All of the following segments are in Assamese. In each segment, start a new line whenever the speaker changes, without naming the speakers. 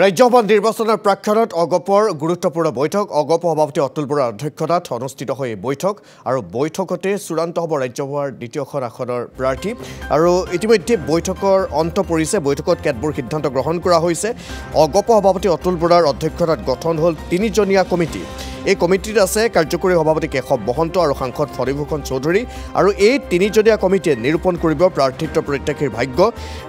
ৰাজ্যসভা নিৰ্বাচনৰ প্ৰাক্ষণত অগপৰ গুৰুত্বপূৰ্ণ বৈঠক অগপ সভাপতি অতুল বৰাৰ অধ্যক্ষতাত অনুষ্ঠিত হয় এই বৈঠক আৰু বৈঠকতে চূড়ান্ত হ'ব ৰাজ্যসভাৰ দ্বিতীয়খন আসনৰ প্ৰাৰ্থী আৰু ইতিমধ্যে বৈঠকৰ অন্ত পৰিছে বৈঠকত কেতবোৰ সিদ্ধান্ত গ্ৰহণ কৰা হৈছে অগপ সভাপতি অতুল বৰাৰ অধ্যক্ষতাত গঠন হ'ল তিনিজনীয়া কমিটি এই কমিটিত আছে কাৰ্যকৰী সভাপতি কেশৱ মহন্ত আৰু সাংসদ ফণীভূষণ চৌধুৰী আৰু এই তিনিজনীয়া কমিটিয়ে নিৰূপণ কৰিব প্ৰাৰ্থিত্ব প্ৰত্যাশীৰ ভাগ্য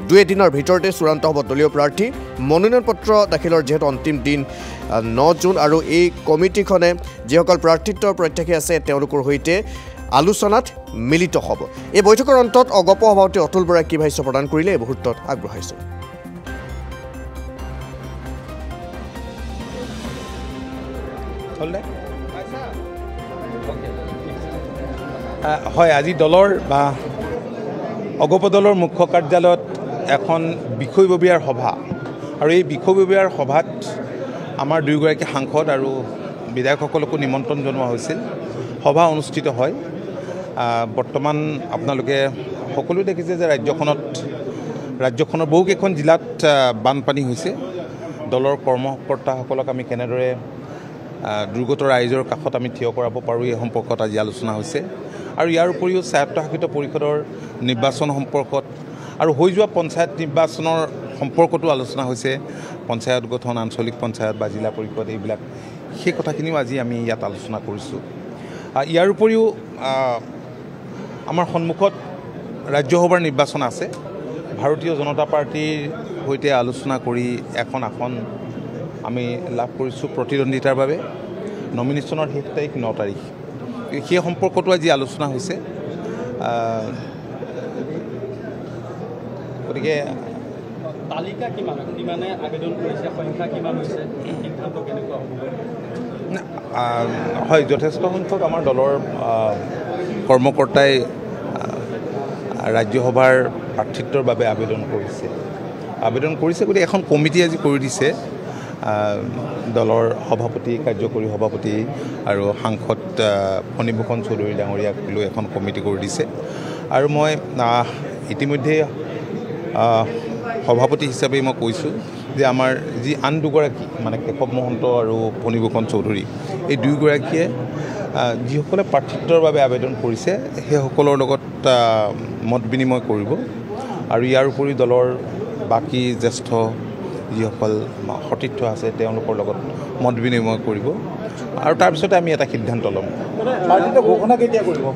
দুই এদিনৰ ভিতৰতে চূড়ান্ত হ'ব দলীয় প্ৰাৰ্থী মনোনয়ন পত্ৰ দাখিলৰ যেহেতু অন্তিম দিন 9 জুন আৰু এই কমিটিখনে যিসকল প্ৰাৰ্থিত্বৰ প্ৰত্যাশী আছে তেওঁলোকৰ সৈতে আলোচনাত মিলিত হ'ব এই বৈঠকৰ অন্তত অগপ সভাপতি অতুল বৰাই কি ভাষ্য প্ৰদান কৰিলে এই মুহূৰ্তত আগবঢ়াইছে
হয় আজি দলৰ বা অগপ দলৰ মুখ্য কাৰ্যালয়ত এখন বিষয়ববীয়াৰ সভা আৰু এই বিষয়ববীয়াৰ সভাত আমাৰ দুয়োগৰাকী সাংসদ আৰু বিধায়কসকলকো নিমন্ত্ৰণ জনোৱা হৈছিল সভা অনুষ্ঠিত হয় বৰ্তমান আপোনালোকে সকলো দেখিছে যে ৰাজ্যখনৰ বহুকেইখন জিলাত বানপানী হৈছে দলৰ কৰ্মকৰ্তাসকলক আমি কেনেদৰে দুৰ্গত ৰাইজৰ কাষত আমি থিয় কৰাব পাৰোঁ এই সম্পৰ্কত আজি আলোচনা হৈছে আৰু ইয়াৰ উপৰিও স্বায়ত্তশাসিত পৰিষদৰ নিৰ্বাচন সম্পৰ্কত আৰু হৈ যোৱা পঞ্চায়ত নিৰ্বাচনৰ সম্পৰ্কতো আলোচনা হৈছে পঞ্চায়ত গঠন আঞ্চলিক পঞ্চায়ত বা জিলা পৰিষদ এইবিলাক সেই কথাখিনিও আজি আমি ইয়াত আলোচনা কৰিছোঁ ইয়াৰ উপৰিও আমাৰ সন্মুখত ৰাজ্যসভাৰ নিৰ্বাচন আছে ভাৰতীয় জনতা পাৰ্টিৰ সৈতে আলোচনা কৰি এখন আসন আমি লাভ কৰিছোঁ প্ৰতিদ্বন্দ্বিতাৰ বাবে নমিনেশ্যনৰ শেষ তাৰিখ 9 তাৰিখ সেই সম্পৰ্কতো আজি আলোচনা হৈছে গতিকে
তালিকা কিমানে আবেদন কৰিছে সংখ্যা কিমান হৈছে সিদ্ধান্ত কেনেকুৱা হ'ব
হয় যথেষ্ট সংখ্যক আমাৰ দলৰ কৰ্মকৰ্তাই ৰাজ্যসভাৰ প্ৰাৰ্থিত্বৰ বাবে আবেদন কৰিছে গতিকে এখন কমিটি আজি কৰি দিছে দলৰ সভাপতি কাৰ্যকৰী সভাপতি আৰু সাংসদ ফণীভূষণ চৌধুৰী ডাঙৰীয়াক লৈ এখন কমিটি কৰি দিছে আৰু মই ইতিমধ্যে সভাপতি হিচাপে মই কৈছোঁ যে আমাৰ যি আন দুগৰাকী মানে কেশৱ মহন্ত আৰু ফণীভূষণ চৌধুৰী এই দুয়োগৰাকীয়ে যিসকলে প্ৰাৰ্থিত্বৰ বাবে আবেদন কৰিছে সেইসকলৰ লগত মত বিনিময় কৰিব আৰু ইয়াৰ উপৰি দলৰ বাকী জ্যেষ্ঠ যিসকল সতীৰ্থ আছে তেওঁলোকৰ লগত মত বিনিময় কৰিব আৰু তাৰপিছতে আমি এটা সিদ্ধান্ত ল'ম
পাৰ্টিটো ঘোষণা কেতিয়া কৰিব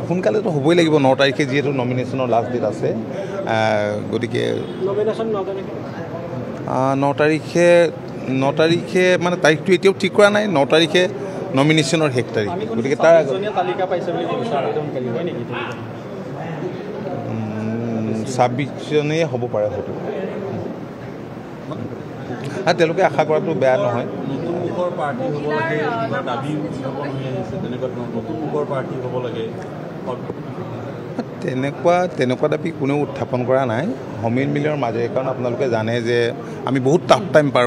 সোনকালেতো হ'বই লাগিব 9 তাৰিখে যিহেতু নমিনেশ্যনৰ লাষ্ট ডেট আছে গতিকে 9 তাৰিখে মানে তাৰিখটো এতিয়াও ঠিক কৰা নাই 9 তাৰিখে নমিনেশ্যনৰ শেষ তাৰিখ গতিকে তাৰ 26জনেই হ'ব পাৰে হয়তো তেওঁলোকে আশা কৰাটো বেয়া নহয় তেনেকুৱা দাবী কোনেও উত্থাপন কৰা নাই সমীৰ মিলৰ মাজেৰে কাৰণ আপোনালোকে জানে যে আমি বহুত টাফ টাইম পাৰ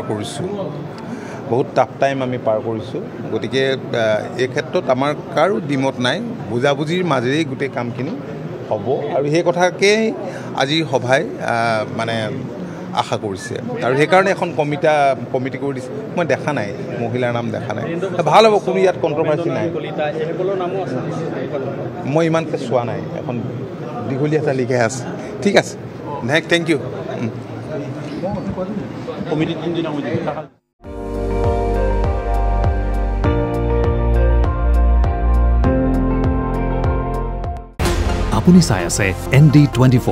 কৰিছোঁ গতিকে এই ক্ষেত্ৰত আমাৰ কাৰো দ্বিমত নাই বুজাবুজিৰ মাজেৰেই গোটেই কামখিনি হ'ব আৰু সেই কথাকেই আজিৰ সভাই মানে আশা কৰিছে আৰু সেইকাৰণে এখন কমিটি কৰি দিছে মই দেখা নাই মহিলাৰ নাম দেখা নাই ভাল হ'ব কোনো ইয়াত কণ্ট্ৰভাৰ্চি নাই মই ইমানকৈ চোৱা নাই এখন দীঘলীয়া তালিকা আছে ঠিক আছে থেংক ইউ
আপুনি চাই আছে ND24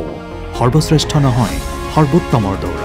সৰ্বশ্ৰেষ্ঠ নহয় সৰ্বোত্তমৰ দৌৰ